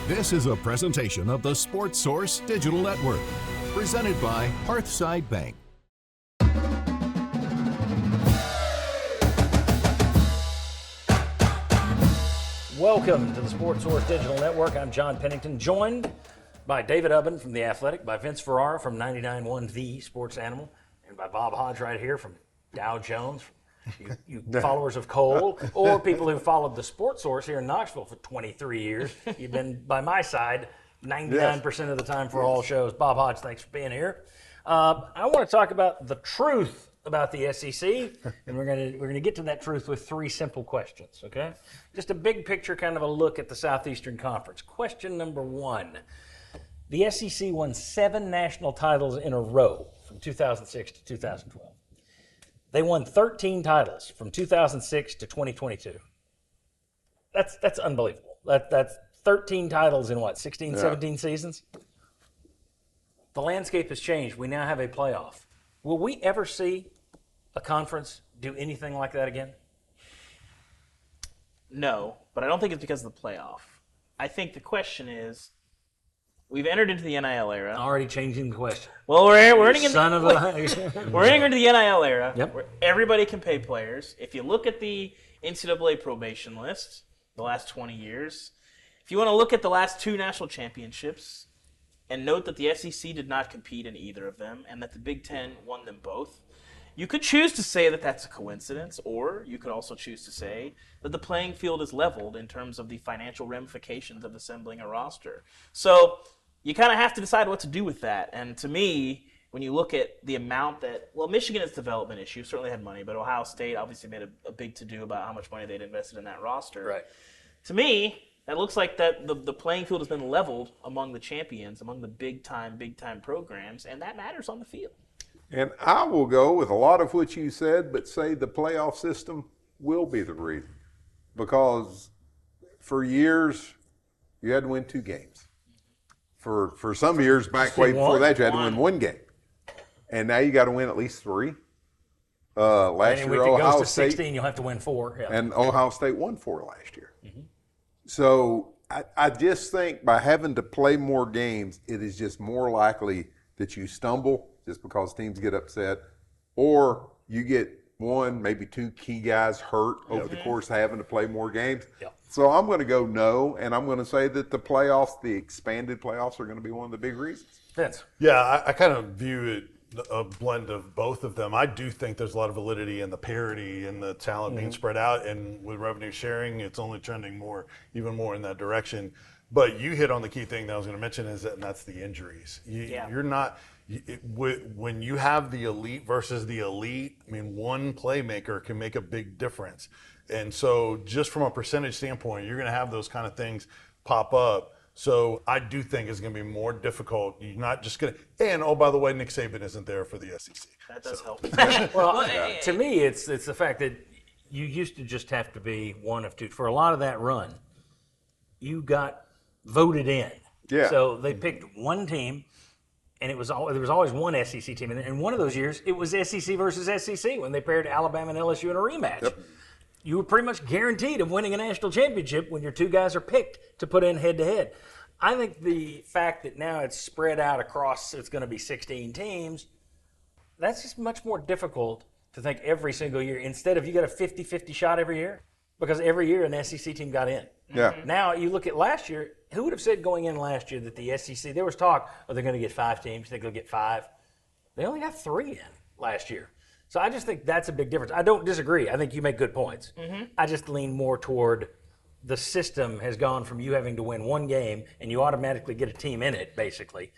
This is a presentation of the Sports Source Digital Network, presented by Hearthside Bank. Welcome to the Sports Source Digital Network. I'm John Pennington, joined by David Ubben from The Athletic, by Vince Ferrara from 99.1 The Sports Animal, and by Bob Hodge right here from Dow Jones. You followers of Cole, or people who followed the Sports Source here in Knoxville for 23 years. You've been by my side 99% of the time for all shows. Bob Hodge, thanks for being here. I want to talk about the truth about the SEC, and we're gonna get to that truth with three simple questions, okay? Just a big picture, kind of a look at the Southeastern Conference. Question number one. The SEC won 7 national titles in a row from 2006 to 2012. They won 13 titles from 2006 to 2022. That's unbelievable. That's 13 titles in what, 16, 17 seasons? The landscape has changed. We now have a playoff. Will we ever see a conference do anything like that again? No, but I don't think it's because of the playoff. I think the question is, we've entered into the NIL era. Already changing the question. Well, we're entering into the NIL era, where everybody can pay players. If you look at the NCAA probation list, the last 20 years, if you want to look at the last 2 national championships, and note that the SEC did not compete in either of them, and that the Big Ten won them both, you could choose to say that that's a coincidence, or you could also choose to say that the playing field is leveled in terms of the financial ramifications of assembling a roster. So you kind of have to decide what to do with that. And to me, when you look at the amount that, well, Michigan has development issues, certainly had money, but Ohio State obviously made a big to-do about how much money they'd invested in that roster. Right. To me, it looks like that the playing field has been leveled among the champions, among the big-time programs, and that matters on the field. And I will go with a lot of what you said, but say the playoff system will be the reason. Because for years, you had to win 2 games. For some years back way before that, you had to win 1 game. And now you got to win at least 3. Last year, if it Ohio goes to State, 16, you'll have to win 4. Yeah. and Ohio State won 4 last year. Mm-hmm. So I just think by having to play more games, it is just more likely that you stumble just because teams get upset, or you get 1, maybe 2 key guys hurt over the course of having to play more games. Yep. So I'm going to go no, and I'm going to say that the playoffs, the expanded playoffs, are going to be one of the big reasons. Vince. Yeah, I kind of view it a blend of both of them. I do think there's a lot of validity in the parity and the talent being spread out, and with revenue sharing, it's only trending even more in that direction. But you hit on the key thing that I was going to mention, and that's the injuries. You're not when you have the elite versus the elite. I mean, one playmaker can make a big difference, and so just from a percentage standpoint, you're going to have those kind of things pop up. So I do think it's going to be more difficult. You're not just going to. And oh, by the way, Nick Saban isn't there for the SEC. That does help. Well, to me, it's the fact that you used to just have to be one of 2. For a lot of that run, you got voted in. Yeah. So they picked one team, and there was always one SEC team. And one of those years, it was SEC versus SEC when they paired Alabama and LSU in a rematch. Yep. You were pretty much guaranteed of winning a national championship when your 2 guys are picked to put in head-to-head. I think the fact that now it's spread out across, it's going to be 16 teams, that's just much more difficult to think every single year, instead of you got a 50-50 shot every year, because every year an SEC team got in. Yeah. Now you look at last year, who would have said going in last year that the SEC, there was talk, they're going to get 5 teams, they're going to get 5. They only got 3 in last year. So I just think that's a big difference. I don't disagree. I think you make good points. Mm-hmm. I just lean more toward the system has gone from you having to win 1 game and you automatically get a team in it, basically,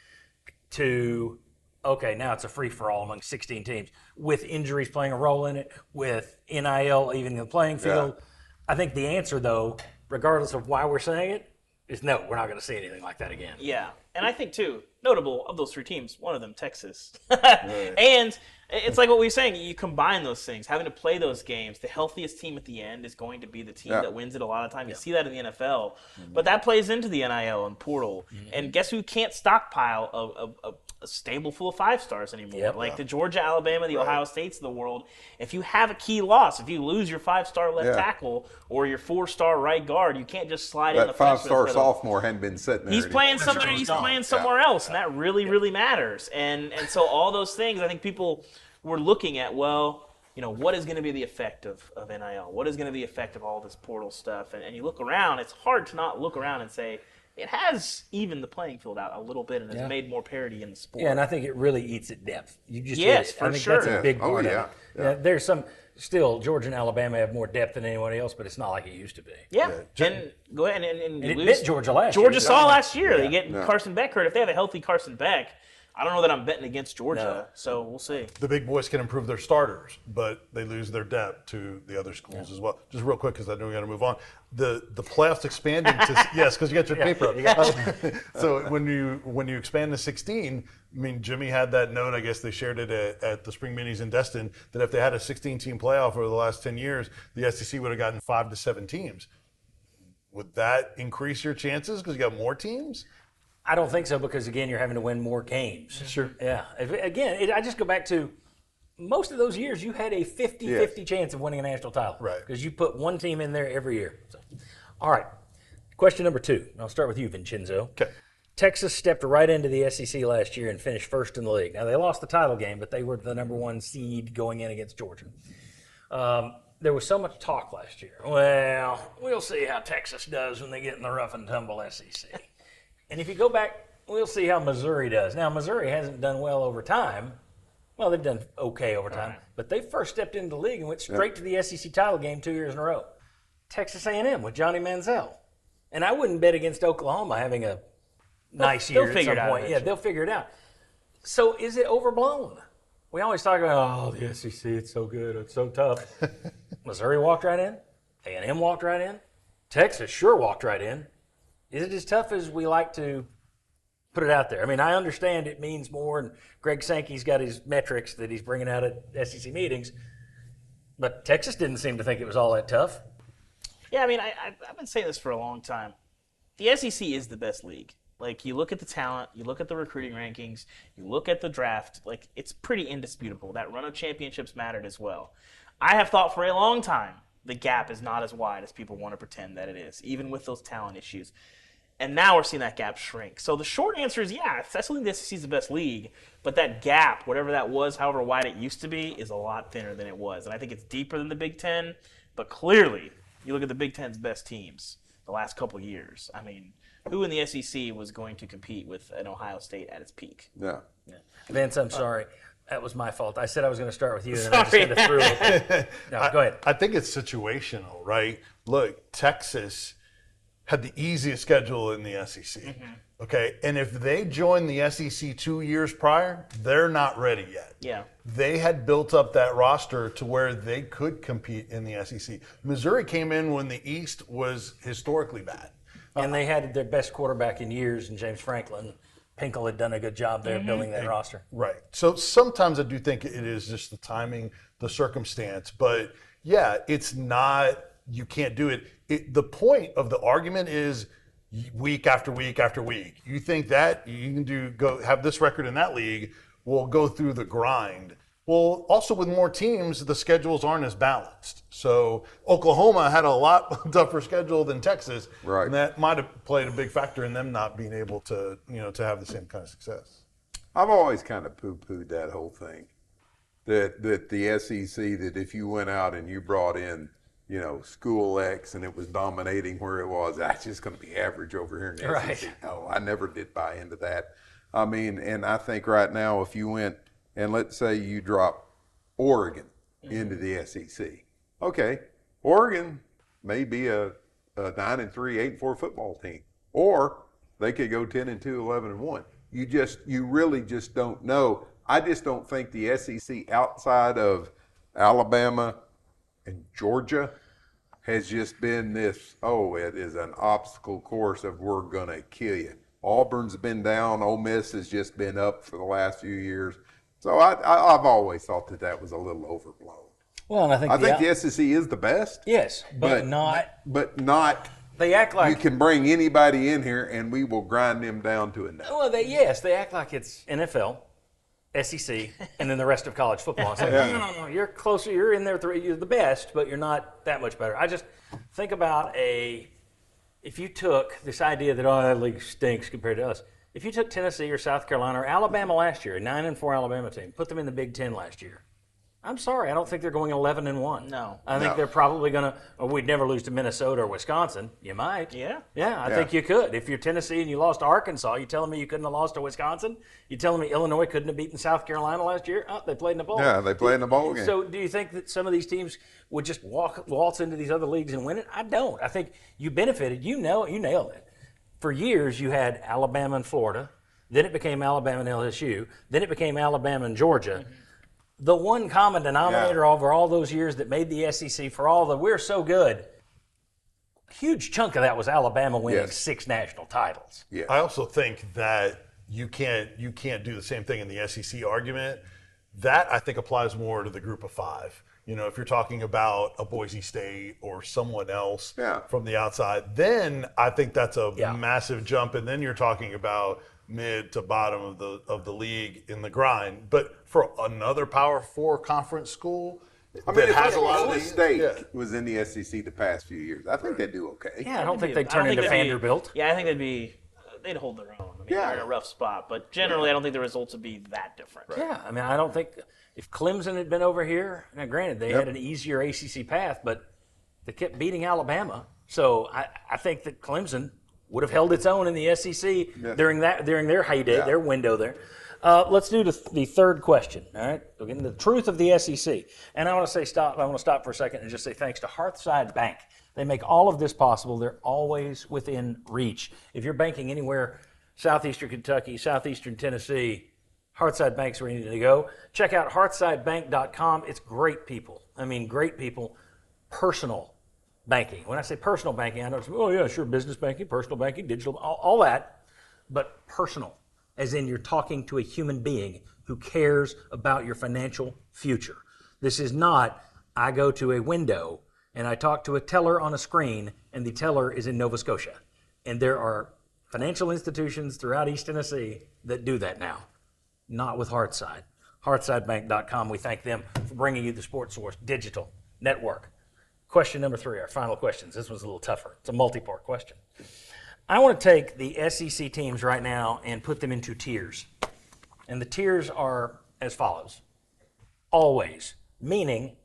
to, okay, now it's a free-for-all among 16 teams with injuries playing a role in it, with NIL even in the playing field. Yeah. I think the answer, though, regardless of why we're saying it, is no, we're not going to see anything like that again. Yeah, and I think, too, Notable of those 3 teams, one of them Texas. And it's like what we were saying. You combine those things, having to play those games. The healthiest team at the end is going to be the team that wins it a lot of time. You see that in the NFL, but that plays into the NIL and portal. And guess who can't stockpile a stable full of 5 stars anymore? The Georgia, Alabama, the Ohio States of the world. If you have a key loss, if you lose your 5-star left tackle or your 4-star right guard, you can't just slide in the 5-star sophomore hadn't been sitting there. He's playing somewhere. He's playing somewhere else, and that really matters. And so all those things, I think people were looking at. Well, what is going to be the effect of NIL? What is going to be the effect of all this portal stuff? And you look around. It's hard to not look around and say it has evened the playing field out a little bit and has made more parity in the sport. Yeah, and I think it really eats at depth. You just for I think sure. that's a big part of it. Yeah, there's some. Still, Georgia and Alabama have more depth than anyone else, but it's not like it used to be. Yeah, and go ahead and it bit Georgia last year. Georgia saw last year. They get Carson Beck hurt. If they have a healthy Carson Beck, I don't know that I'm betting against Georgia, so we'll see. The big boys can improve their starters, but they lose their depth to the other schools as well. Just real quick, because I know we got to move on. The playoffs expanding to yes, because you got your paper up. So when you expand to 16, I mean, Jimmy had that note. I guess they shared it at the spring minis in Destin that if they had a 16-team playoff over the last 10 years, the SEC would have gotten 5 to 7 teams. Would that increase your chances because you got more teams? I don't think so because, again, you're having to win more games. Sure. Yeah. I just go back to most of those years you had a 50-50 chance of winning a national title. Right. Because you put one team in there every year. So, all right. Question number 2. I'll start with you, Vincenzo. Okay. Texas stepped right into the SEC last year and finished first in the league. Now, they lost the title game, but they were the number 1 seed going in against Georgia. There was so much talk last year. Well, we'll see how Texas does when they get in the rough and tumble SEC. And if you go back, we'll see how Missouri does. Now, Missouri hasn't done well over time. Well, they've done okay over time. But they first stepped into the league and went straight to the SEC title game 2 years in a row. Texas A&M with Johnny Manziel. And I wouldn't bet against Oklahoma having a nice year at some point. Yeah, they'll figure it out. So is it overblown? We always talk about, the SEC, it's so good, it's so tough. Missouri walked right in. A&M walked right in. Texas sure walked right in. Is it as tough as we like to put it out there? I mean, I understand it means more, and Greg Sankey's got his metrics that he's bringing out at SEC meetings, but Texas didn't seem to think it was all that tough. Yeah, I mean, I've been saying this for a long time. The SEC is the best league. Like, you look at the talent, you look at the recruiting rankings, you look at the draft, like, it's pretty indisputable. That run of championships mattered as well. I have thought for a long time the gap is not as wide as people want to pretend that it is, even with those talent issues. And now we're seeing that gap shrink. So the short answer is, yeah, I still think the SEC is the best league, but that gap, whatever that was, however wide it used to be, is a lot thinner than it was. And I think it's deeper than the Big Ten, but clearly, you look at the Big Ten's best teams the last couple of years. I mean, who in the SEC was going to compete with an Ohio State at its peak? Yeah. Vince, I'm sorry. That was my fault. I said I was going to start with you, and I just kind of threw it. No, go ahead. I think it's situational, right? Look, Texas had the easiest schedule in the SEC. Mm-hmm. Okay, and if they joined the SEC 2 years prior, they're not ready yet. Yeah. They had built up that roster to where they could compete in the SEC. Missouri came in when the East was historically bad. And they had their best quarterback in years in James Franklin. Pinkel had done a good job there building that roster. Right. So sometimes I do think it is just the timing, the circumstance. But, yeah, it's not – you can't do it. The point of the argument is week after week after week. You think that you can go have this record in that league, we'll go through the grind. Well, also with more teams, the schedules aren't as balanced. So Oklahoma had a lot tougher schedule than Texas, right? And that might have played a big factor in them not being able to, to have the same kind of success. I've always kind of poo-pooed that whole thing, that the SEC, that if you went out and you brought in, School X and it was dominating where it was, that's just going to be average over here in the SEC. No, I never did buy into that. I mean, and I think right now if you went and let's say you drop Oregon into the SEC. Okay, Oregon may be a 9-3, 8-4 football team, or they could go 10-2, 11-1. You really just don't know. I just don't think the SEC outside of Alabama and Georgia has just been this, it is an obstacle course of we're going to kill you. Auburn's been down. Ole Miss has just been up for the last few years. So I've always thought that was a little overblown. Well, and I think the SEC is the best. Yes, but not. They act like you can bring anybody in here and we will grind them down to a no. Well, they act like it's NFL, SEC, and then the rest of college football. It's like, no, you're closer. You're in there. You're the best, but you're not that much better. I just think about if you took this idea that that league stinks compared to us. If you took Tennessee or South Carolina or Alabama last year, a 9-4 Alabama team, put them in the Big Ten last year. I'm sorry, I don't think they're going 11-1. No. I think they're probably going to, or we'd never lose to Minnesota or Wisconsin. You might. Yeah. Yeah, I think you could. If you're Tennessee and you lost to Arkansas, you telling me you couldn't have lost to Wisconsin? You telling me Illinois couldn't have beaten South Carolina last year? Oh, they played in the bowl. Yeah, they played in the bowl game. So do you think that some of these teams would just waltz into these other leagues and win it? I don't. I think you benefited. You nailed it. For years, you had Alabama and Florida. Then it became Alabama and LSU. Then it became Alabama and Georgia. Mm-hmm. The one common denominator over all those years that made the SEC for all the we're so good, a huge chunk of that was Alabama winning 6 national titles. Yeah. I also think that you can't do the same thing in the SEC argument. That I think applies more to the group of 5. If you're talking about a Boise State or someone else from the outside, then I think that's a massive jump. And then you're talking about mid to bottom of the league in the grind. But for another Power 4 conference school that has a lot of the State was in the SEC the past few years, I think they do okay. Yeah, I don't think they'd turn into Vanderbilt. I think they'd hold their own. They're in a rough spot, but generally I don't think the results would be that different. Right. Yeah, I don't think if Clemson had been over here, now granted they had an easier ACC path, but they kept beating Alabama. So I think that Clemson would have held its own in the SEC during their heyday, their window there. Let's do the third question. All right, we're getting the truth of the SEC, and I want to stop for a second and just say thanks to Hearthside Bank. They make all of this possible. They're always within reach. If you're banking anywhere, Southeastern Kentucky, Southeastern Tennessee, Hearthside Bank's where you need to go. Check out hearthsidebank.com. It's great people. Great people. Personal banking. When I say personal banking, I know, sure, business banking, personal banking, digital, all that, but personal, as in you're talking to a human being who cares about your financial future. This is not, I go to a window and I talk to a teller on a screen and the teller is in Nova Scotia. And there are financial institutions throughout East Tennessee that do that now. Not with Hearthside. Hearthsidebank.com. We thank them for bringing you the Sports Source Digital Network. Question number 3, our final questions. This one's a little tougher. It's a multi-part question. I want to take the SEC teams right now and put them into tiers. And the tiers are as follows. Always, meaning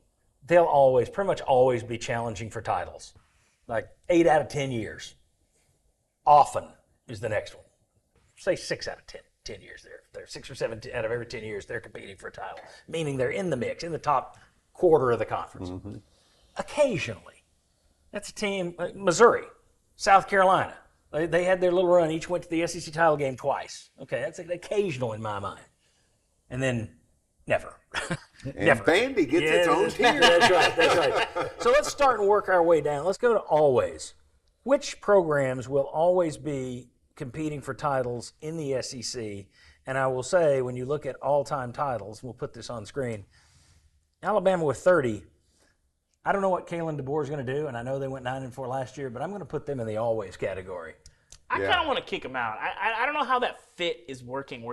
they'll pretty much always be challenging for titles. Like 8 out of 10 years. Often is the next one. Say 6 out of 10 years. They're 6 or 7 out of every 10 years they're competing for a title, meaning they're in the mix, in the top quarter of the conference. Mm-hmm. Occasionally, that's a team, Missouri, South Carolina. They had their little run, each went to the SEC title game twice. Okay, that's occasional in my mind. And then never. Never. Vandy gets its own tier. That's right. So let's start and work our way down. Let's go to always. Which programs will always be competing for titles in the SEC? And I will say, when you look at all-time titles, we'll put this on screen, Alabama with 30, I don't know what Kalen DeBoer is going to do, and I know they went 9-4 last year, but I'm going to put them in the always category. I kind of want to kick them out. I don't know how that fit is working.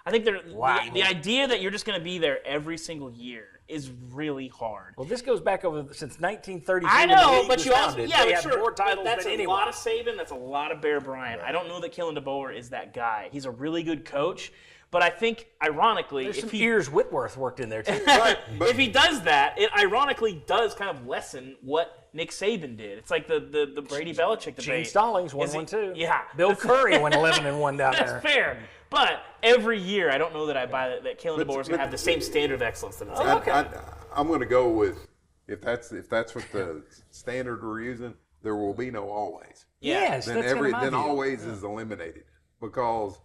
I think the idea that you're just going to be there every single year is really hard. Well, this goes back over since 1933. I know, but you also have more titles that's than a anyone. lot of Saban. That's a lot of Bear Bryant. I don't know that Kalen DeBoer is that guy. He's a really good coach. But I think, ironically, there's some years Whitworth worked in there too. If he does that, it ironically does kind of lessen what Nick Saban did. It's like the Brady Belichick debate. Gene Stallings won one too. Yeah, Bill Curry went 11-1 down there. That's fair. But every year, I don't know that I buy that Kalen DeBoer is going to have the same standard of excellence that it's I'm going to go with if that's what the standard we're using, there will be no always. Yes, then always is eliminated because.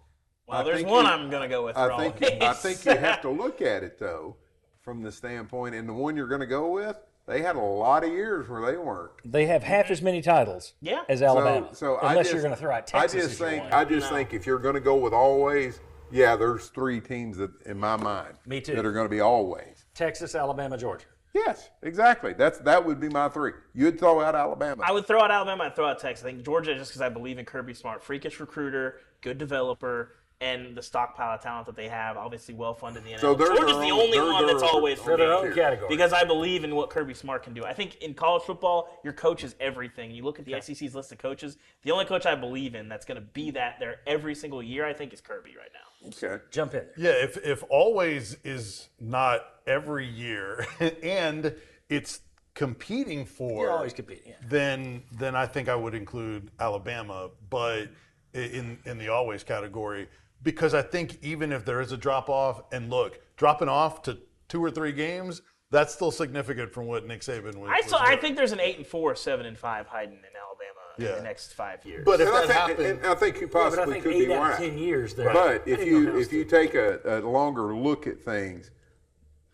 Well, there's one I'm going to go with. I think you have to look at it, though, from the standpoint, and the one you're going to go with, They had a lot of years where they weren't. They have half as many titles as Alabama. So unless you're going to throw out Texas. I just think if you're going to go with always, there's 3 teams that, in my mind, Me too. that are going to be always. Texas, Alabama, Georgia. Yes, exactly. That would be my 3. You'd throw out Alabama. I would throw out Alabama. I'd throw out Texas. I think Georgia, just because I believe in Kirby Smart, freakish recruiter, good developer, and the stockpile of talent that they have, obviously well-funded in the NFL. So Georgia's the only one that's always for their own category. Because I believe in what Kirby Smart can do. I think in college football, your coach is everything. You look at the SEC's list of coaches, the only coach I believe in that's going to be that there every single year, I think, is Kirby right now. Okay. Jump in. Yeah, if always is not every year and it's competing for, You're always competing. then I think I would include Alabama, but in the always category, because I think even if there is a drop off, and look, dropping off to 2 or 3 games, that's still significant from what Nick Saban was. I think there's an 8-4, 7-5 hiding in Alabama in the next 5 years. But if And that happens, I think you possibly could be 8 out right. of 10 years there. But if you take a longer look at things,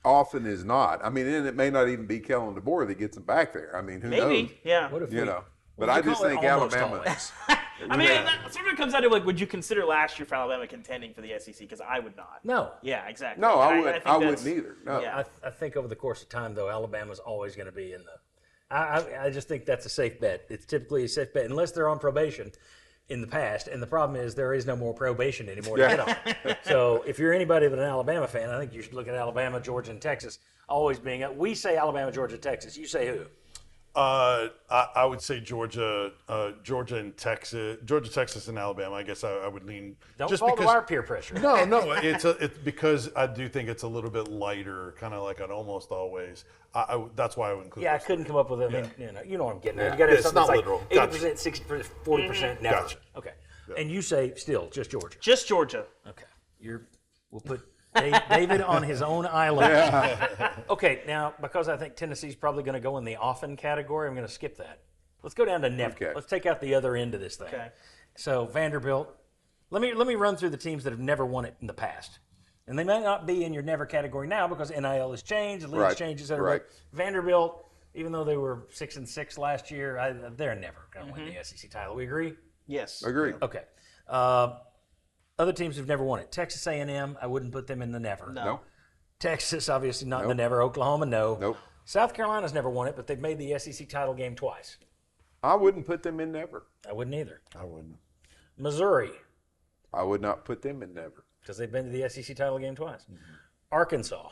often is not. I mean, and it may not even be Kellen DeBoer that gets them back there. I mean, who knows? Maybe, yeah. What if You we, know. what But do I you just call it? think Almost Alabama. always. I mean, that sort of comes down to, like, would you consider last year for Alabama contending for the SEC? Because I would not. No. Yeah, exactly. No, I think wouldn't either. No. Yeah. I think over the course of time, though, Alabama's always going to be in the. I just think that's a safe bet. It's typically a safe bet unless they're on probation in the past. And the problem is there is no more probation anymore to get on. So if you're anybody but an Alabama fan, I think you should look at Alabama, Georgia, and Texas always being up. We say Alabama, Georgia, Texas. You say who? I would say Georgia, and Texas, Texas, and Alabama. I guess I would lean. Don't just fall because, to our peer pressure. No, it's because I do think it's a little bit lighter, kind of like an almost always. That's why I would include. Yeah, I those couldn't three. come up with it. I mean, you know what I'm getting at. You got to have It's something not that's literal. like Gotcha. 80%, 60%, 40% never. Gotcha. Okay. And you say still just Georgia. Just Georgia. Okay. We'll put David on his own island. Okay, now because I think Tennessee's probably going to go in the often category, I'm going to skip that. Let's go down to never. Okay. Let's take out the other end of this thing. Okay. So Vanderbilt. Let me run through the teams that have never won it in the past. And they may not be in your never category now because NIL has changed, the league's Right. changed, et cetera. Right. But Vanderbilt, even though they were 6-6 last year, they're never going to win the SEC title. We agree? Yes. Agreed. Okay. Other teams have never won it. Texas A&M, I wouldn't put them in the never. No. Texas, obviously not in the never. Oklahoma, no. Nope. South Carolina's never won it, but they've made the SEC title game twice. I wouldn't put them in never. I wouldn't either. I wouldn't. Missouri, I would not put them in never. because they've been to the SEC title game twice. Arkansas,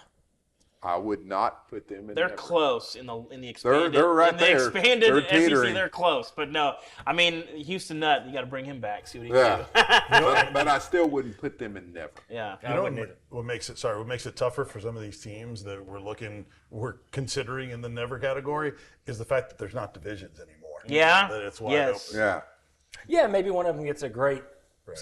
I would not put them in They're never. close in the expanded. They're right in the there. expanded They're SEC, teetering. they're close. But no, I mean Houston Nutt, you got to bring him back. See what he Yeah. can do. but I still wouldn't put them in never. Yeah. I wouldn't either. What makes it tougher for some of these teams that we're considering in the never category is the fact that there's not divisions anymore. Yeah. That it's wide Yes. open. Yeah. yeah, maybe one of them gets a great.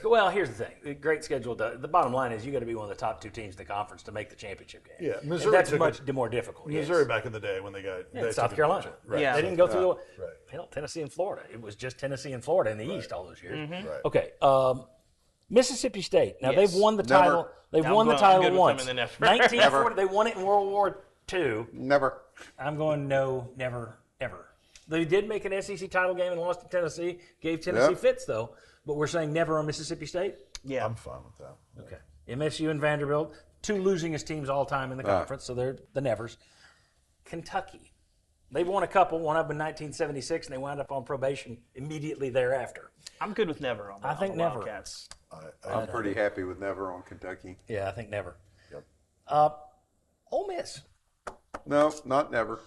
Well, here's the thing: a great schedule. The bottom line is you got to be one of the top 2 teams in the conference to make the championship game. Yeah, And Missouri that's took much more difficult. yes. Missouri back in the day when they got Yeah, they South took Carolina. advantage. Right. Yeah. They didn't go through the Right. hell, Tennessee and Florida. It was just Tennessee and Florida in the East all those years. Mm-hmm. Right. Okay, Mississippi State. Now Yes. they've won the Never. title. They've I'm won the good- I'm title good with them once. in the never. 1940. They won it in World War II. Never. I'm going no, never, ever. They did make an SEC title game and lost to Tennessee. Gave Tennessee Yep. fits though. But we're saying never on Mississippi State. Yeah. I'm fine with that. Okay. MSU and Vanderbilt, 2 losingest teams all time in the conference, so they're the nevers. Kentucky. They've won a couple, one of them in 1976, and they wound up on probation immediately thereafter. I'm good with never on the, I think on the never. Wildcats. I'm pretty happy with never on Kentucky. Yeah, I think never. Yep. Ole Miss. No, not never.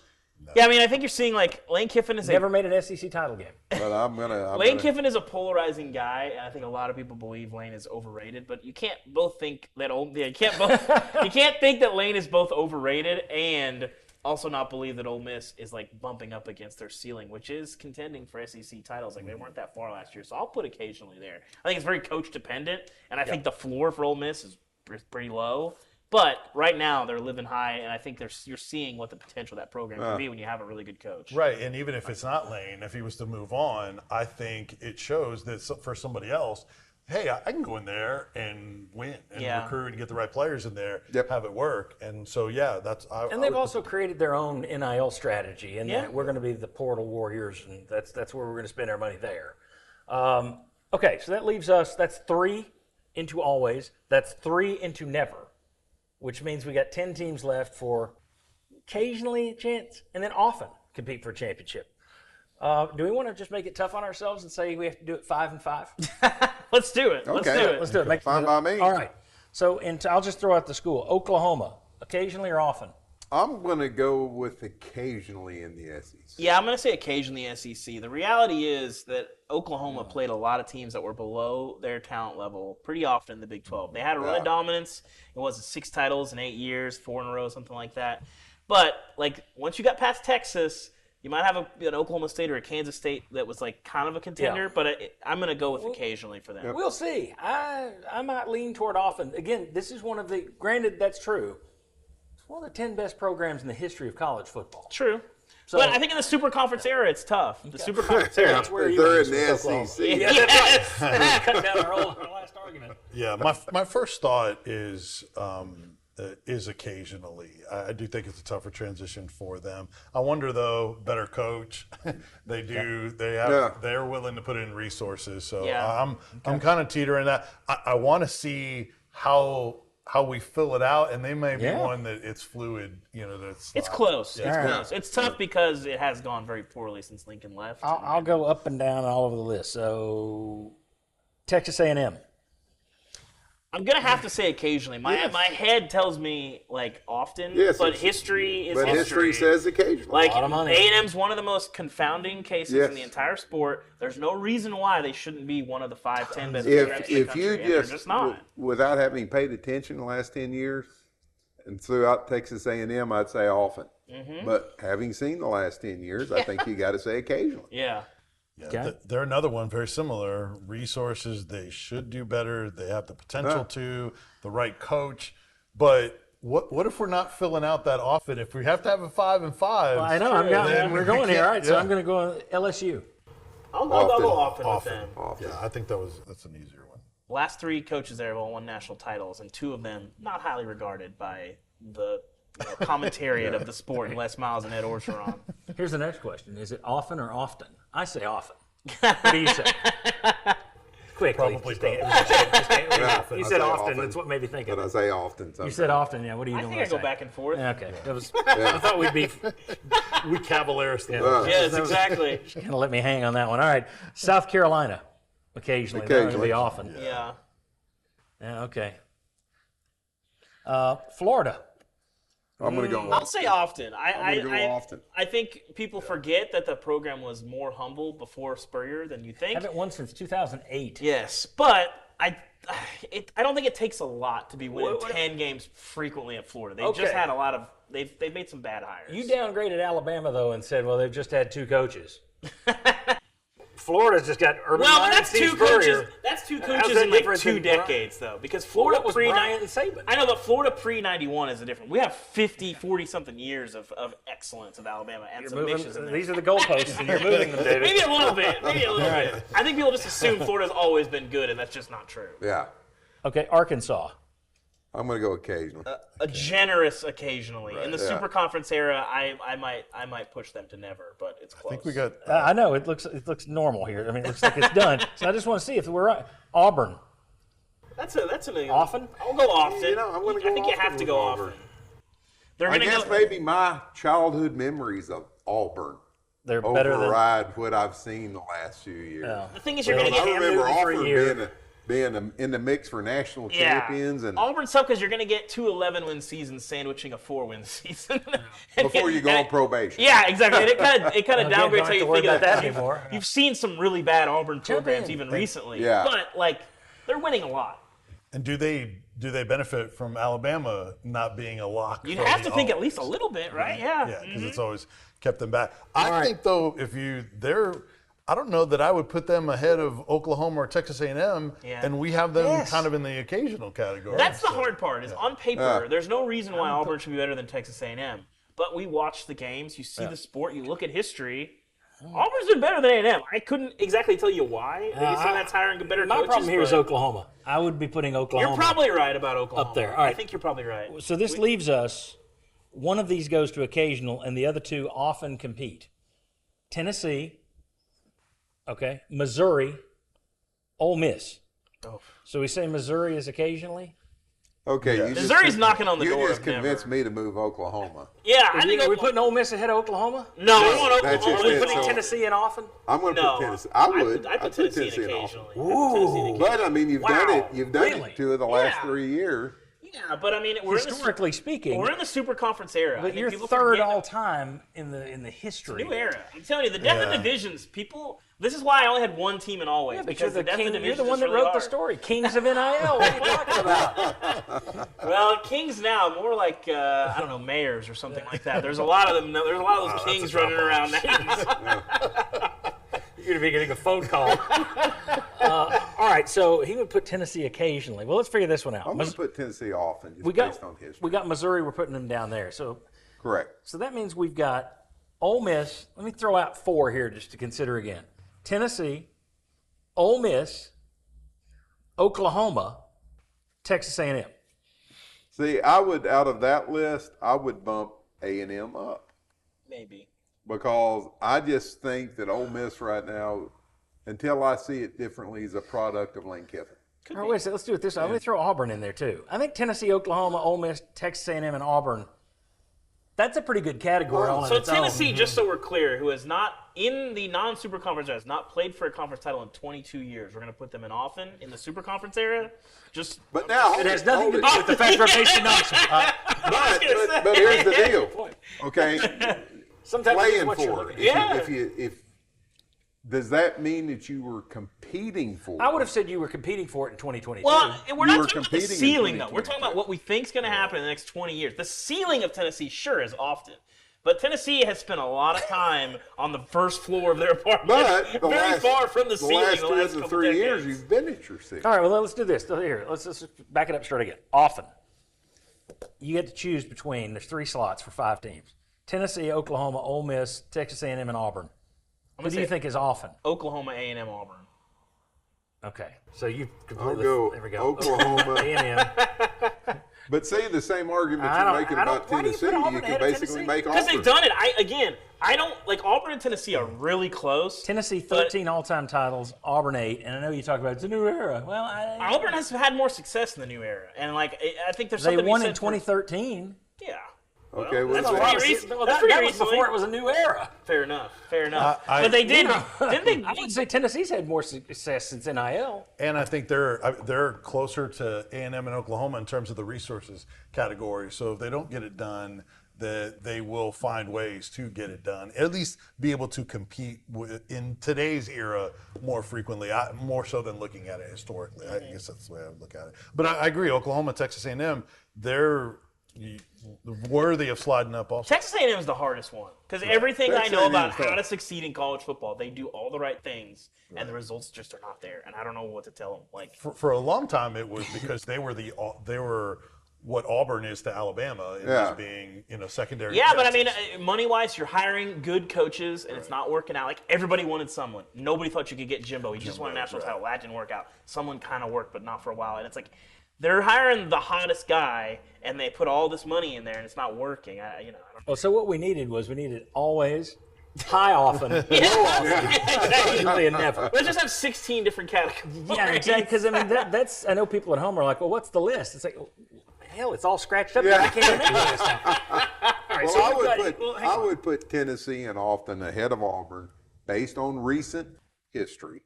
Yeah, I mean, I think you're seeing like Lane Kiffin is Never made an SEC title game. But I'm gonna. Lane Kiffin is a polarizing guy, and I think a lot of people believe Lane is overrated. But you can't both think that you can't think that Lane is both overrated and also not believe that Ole Miss is like bumping up against their ceiling, which is contending for SEC titles. Like they weren't that far last year, so I'll put occasionally there. I think it's very coach dependent, and I think the floor for Ole Miss is pretty low. But right now they're living high, and I think you're seeing what the potential of that program can be when you have a really good coach. Right, and even if it's not Lane, if he was to move on, I think it shows that for somebody else, hey, I can go in there and win and recruit and get the right players in there, have it work. And so, and they've also created their own NIL strategy, and that we're going to be the portal warriors, and that's where we're going to spend our money there. Okay, so that leaves us, that's 3 into always, that's 3 into never, which means we got 10 teams left for occasionally a chance and then often compete for a championship. Do we want to just make it tough on ourselves and say we have to do it 5 and 5? Let's do it. Okay. Let's do it. Fine by me. All right. So I'll just throw out the school. Oklahoma, occasionally or often? I'm going to go with occasionally in the SEC. Yeah, I'm going to say occasionally SEC. The reality is that Oklahoma played a lot of teams that were below their talent level pretty often in the Big 12. They had a run of dominance. It was 6 titles in 8 years, 4 in a row, something like that. But once you got past Texas, you might have an Oklahoma State or a Kansas State that was kind of a contender, but I'm going to go with occasionally for them. We'll see. I might lean toward often. Again, this is one of the, granted that's true, it's one of the 10 best programs in the history of college football. True. So, but I think in the Super Conference era, it's tough. The Super Conference era. That's where they're in the SEC. Yeah, that's right. Cut down our last argument. Yeah, my first thought is occasionally. I do think it's a tougher transition for them. I wonder though, better coach. They do. They have. They're willing to put in resources. So I'm kind of teetering that. I want to see how we fill it out, and they may be one that it's fluid. It's close. Yeah, it's close. It's tough because it has gone very poorly since Lincoln left. I'll go up and down all over the list. So Texas A&M. I'm going to have to say occasionally. My head tells me often, but history is history. But history says occasionally. A lot of money. A&M's one of the most confounding cases in the entire sport. There's no reason why they shouldn't be one of the 5, 10 best programs in the country. If you just not. Without having paid attention the last 10 years and throughout Texas A&M, I'd say often. Mm-hmm. But having seen the last 10 years, I think you got to say occasionally. Yeah. Yeah, they're another one very similar. Resources, they should do better. They have the potential to, the right coach. But what if we're not filling out that often? If we have to have a 5 and 5, well, I know. We're going here. All right, so I'm going to go on LSU. I'll go often with them. Yeah, I think that's an easier one. Last 3 coaches there have all won national titles, and 2 of them not highly regarded by the commentariat of the sport, Les Miles and Ed Orgeron. Here's the next question. Is it often or often? I say often. What do you say? Quickly. Probably. You said often. That's what made me think of it. But I say often. Sometimes. You said often, yeah. What are you doing? I think I go back and forth. Okay. I thought we'd be... We Cavaliers. Yes, exactly. Kind of let me hang on that one. All right. South Carolina. Occasionally. They're going to be often. Yeah. Yeah, okay. Florida. I'm going to go often. I'll say often. I'm going to go often. I think people forget that the program was more humble before Spurrier than you think. Haven't won since 2008. Yes, but I don't think it takes a lot to be winning 10 games frequently at Florida. They've just had a lot of – they've made some bad hires. You downgraded Alabama, though, and said, well, they've just had 2 coaches. Florida's just got Urban Meyer. Well, that's 2 coaches. That's 2 coaches in 2 decades, though. Because Florida was Bryant and Saban. I know, but Florida pre-91 is a different. We have 50, 40-something years of excellence of Alabama and some missions in there. These are the goalposts, and you're moving them, David. Maybe a little bit. Bit. I think people just assume Florida's always been good, and that's just not true. Yeah. Okay, Arkansas. I'm going to go occasionally. A generous occasionally. Right. In the Super Conference era, I might push them to never, but it's close. I think we got. I know it looks normal here. I mean, it looks like it's done. So I just want to see if we're right. Auburn. That's an often. I'll go often. I'm going to go. I think you have to go often. I guess maybe my childhood memories of Auburn. They're better than what I've seen the last few years. Yeah. The thing is, you're going to get hammered for a year. being in the mix for national champions. And Auburn's tough because you're going to get 2 11-win seasons sandwiching a 4-win season. Before you go on probation. Yeah, exactly. And it kind of downgrades how you think of that anymore. You've seen some really bad Auburn programs even recently. Yeah. But, they're winning a lot. And do they benefit from Alabama not being a lock? You'd have to think at least a little bit, right? Yeah. Yeah, because it's always kept them back. I think, though, I don't know that I would put them ahead of Oklahoma or Texas A&M, and we have them kind of in the occasional category. That's the hard part. Is on paper, there's no reason why Auburn should be better than Texas A&M. But we watch the games, you see the sport, you look at history. Auburn's been better than A&M. I couldn't exactly tell you why. Maybe some of that's hiring better My coaches. problem here is Oklahoma. I would be putting Oklahoma. You're probably right about Oklahoma. Up there. All right. I think you're probably right. So this leaves us, one of these goes to occasional, and the other two often compete. Tennessee, okay, Missouri, Ole Miss. Oh. So we say Missouri is occasionally? Okay, Yeah. Missouri's knocking on the door. You just of convinced never. me to move Oklahoma. Yeah, I think Are we putting Ole Miss ahead of Oklahoma? No, we want that's Oklahoma. just Are we it. putting So- Tennessee in often? I'm going to No, put Tennessee. I would. I put Tennessee in Tennessee occasionally. Ooh. But I mean, you've done it. You've done Really? it 2 of the last Yeah. 3 years. Yeah, but I mean, Historically speaking, we're in the Super Conference era. I but think you're people third forget all time in the history. New era. I'm telling you, the depth of divisions, people. This is why I only had one team in Always. Yeah, because you're the depth of king, divisions you're the one is that really wrote the hard. story. Kings of NIL. What are you talking about? Well, Kings now more like I don't know, mayors or something like that. There's a lot of them. There's a lot of those kings running around now. You're going to be getting a phone call. All right, so he would put Tennessee occasionally. Well, let's figure this one out. I'm going to put Tennessee off and just we based on got history. we got Missouri. We're putting them down there. So Correct. that means we've got Ole Miss. Let me throw out 4 here just to consider again. Tennessee, Ole Miss, Oklahoma, Texas A&M. See, I would, out of that list, I would bump A&M up Maybe. because I just think that Ole Miss right now, until I see it differently, is a product of Lane Kiffin. All right, wait a second. Let's do it this way. Let me throw Auburn in there too. I think Tennessee, Oklahoma, Ole Miss, Texas A&M, and Auburn. That's a pretty good category on So its own. Tennessee, just so we're clear, who has not in the non-Super Conference era, has not played for a conference title in 22 years. We're going to put them in often in the Super Conference era. Just But now, It has nothing to do with the fact we're facing option. but here's the deal. Okay, Sometimes it's playing what you're for looking it. at. If does that mean that you were competing for? I would have said you were competing for it in 2022. well, we're You not were talking about the competing in ceiling though. We're 2022. talking about what we think's going to happen in the next 20 years. The ceiling of Tennessee, sure, is often. But Tennessee has spent a lot of time on the first floor of their apartment, But the very last, far from the ceiling. last the 2 last of the couple 3 decades. years, you've been at your seat. All right, well, let's do this. Here, let's back it up straight again. Often. You get to choose between, there's 3 slots for 5 teams. Tennessee, Oklahoma, Ole Miss, Texas A&M, and Auburn. Who do you think is often? Oklahoma, A&M, Auburn. Okay, so you I'll completely, go there we go. Oklahoma. A&M. But see, the same argument I you're don't- making I don't- about why do you Tennessee, put Auburn you ahead can of basically Tennessee? make Because Auburn. they've done it. I don't like Auburn and Tennessee are really close. Tennessee, 13 all-time titles, Auburn 8, and I know you talk about it's a new era. Well, Auburn has had more success in the new era, and like I think there's they something to be won said in for- 2013. Yeah. Okay, well, that's that's pretty a lot. recent. Well, That's that pretty was recently. before it was a new era. Fair enough. Fair enough. I- But they did. Didn't they? I would say Tennessee's had more success since NIL. And I think they're closer to A&M and Oklahoma in terms of the resources category. So if they don't get it done, that they will find ways to get it done. At least be able to compete in today's era more frequently, more so than looking at it historically. I guess that's the way I would look at it. But I agree. Oklahoma, Texas A&M, they're worthy of sliding up also. Texas A&M is the hardest one because everything I Texas know A&M about is how tough. to succeed in college football, they do all the right things, and the results just are not there. And I don't know what to tell them. Like, For a long time, it was because they were what Auburn is to Alabama in Yeah. just being secondary. yeah, but I Texas. mean, money-wise, you're hiring good coaches, and it's not working out. Like everybody wanted someone. Nobody thought you could get Jimbo. He just won a national title. That didn't work out. Someone kind of worked, but not for a while. And it's like they're hiring the hottest guy, and they put all this money in there, and it's not working. I don't. Well, so what we needed always, high often, low often, usually and never. Let's just have 16 different categories. Yeah, exactly. Because I mean, that's I know people at home are like, well, what's the list? It's like, hell, it's all scratched up. Yeah. I can't remember this time. All right, Well, so I we've would got- put hang I on. would put Tennessee and Austin ahead of Auburn based on recent history.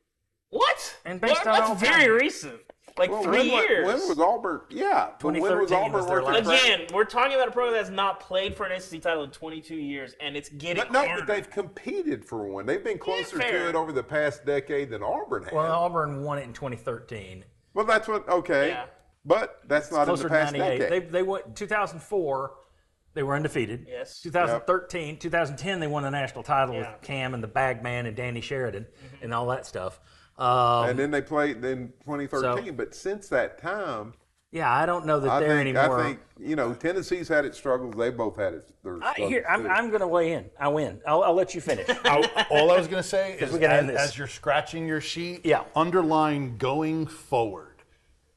What? And based Well, on that's all very time. recent. Like Well, 3 years. When was Auburn? Yeah, but when was 2013 Auburn was their worth last- the Again, we're talking about a program that's not played for an SEC title in 22 years, and it's getting But no, harder. but they've competed for one. They've been closer fair. to it over the past decade than Auburn has. Well, Auburn won it in 2013. Well, that's what. Okay, Yeah. but that's not in Closer the to past 98. decade. They won 2004. They were undefeated. Yes. 2013, 2010, they won the national title Yeah. with Cam and the Bagman and Danny Sheridan and all that stuff. And then they played in 2013. So- but since that time, Yeah, I don't know that they're anymore. I think, Tennessee's had its struggles. They both had their struggles. I'm going to weigh in. I win. I'll let you finish. All I was going to say is as you're scratching your sheet, Yeah. underline going forward.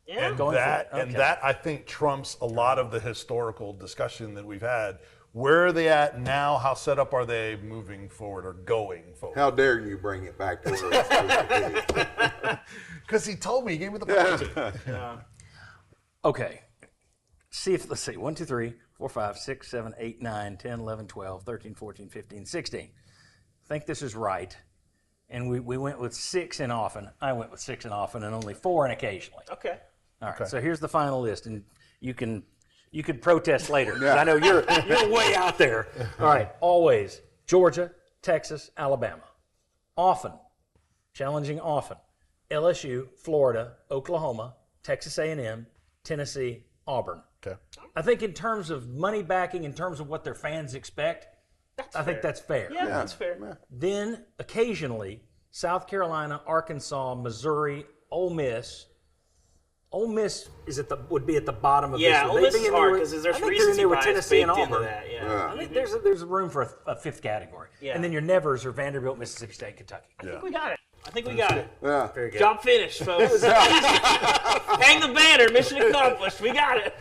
Yeah. And Going that forward. and Okay. that I think trumps a lot of the historical discussion that we've had. Where are they at now? How set up are they moving forward or going forward? How dare you bring it back to where it's supposed to be? Because he told me, he gave me the point. Okay. Let's see. 1, 2, 3, 4, 5, 6, 7, 8, 9, 10, 11, 12, 13, 14, 15, 16. I think this is right. And we went with 6 and often. I went with 6 and often and only 4 and occasionally. Okay. All right. So here's the final list, and you could protest later. 'Cause I know you're way out there. All right. Always Georgia, Texas, Alabama. Often. Challenging often. LSU, Florida, Oklahoma, Texas A&M, Tennessee, Auburn. Okay. I think in terms of money backing, in terms of what their fans expect, I think that's fair. Yeah, that's fair. Then occasionally, South Carolina, Arkansas, Missouri, Ole Miss. Ole Miss would be at the bottom of this. Yeah, Ole Miss is hard because there's recency bias Tennessee and baked into Auburn. that. Yeah. I think there's room for a fifth category. Yeah. And then your nevers are Vanderbilt, Mississippi State, Kentucky. I think we got it. Yeah. Very good. Job finished, folks. Hang the banner. Mission accomplished. We got it.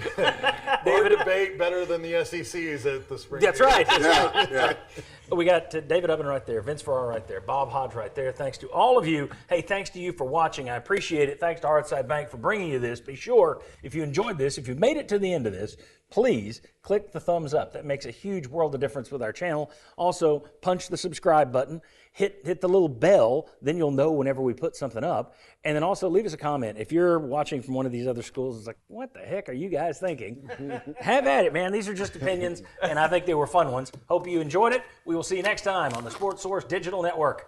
David debate better than the SECs at the spring. That's right. Yeah. We got David Ubben right there, Vince Ferrara right there, Bob Hodge right there. Thanks to all of you. Hey, thanks to you for watching. I appreciate it. Thanks to Hearthside Bank for bringing you this. Be sure, if you enjoyed this, if you made it to the end of this, please click the thumbs up. That makes a huge world of difference with our channel. Also, punch the subscribe button. Hit the little bell. Then you'll know whenever we put something up. And then also leave us a comment. If you're watching from one of these other schools, it's like, what the heck are you guys thinking? Have at it, man. These are just opinions, and I think they were fun ones. Hope you enjoyed it. We will see you next time on the Sports Source Digital Network.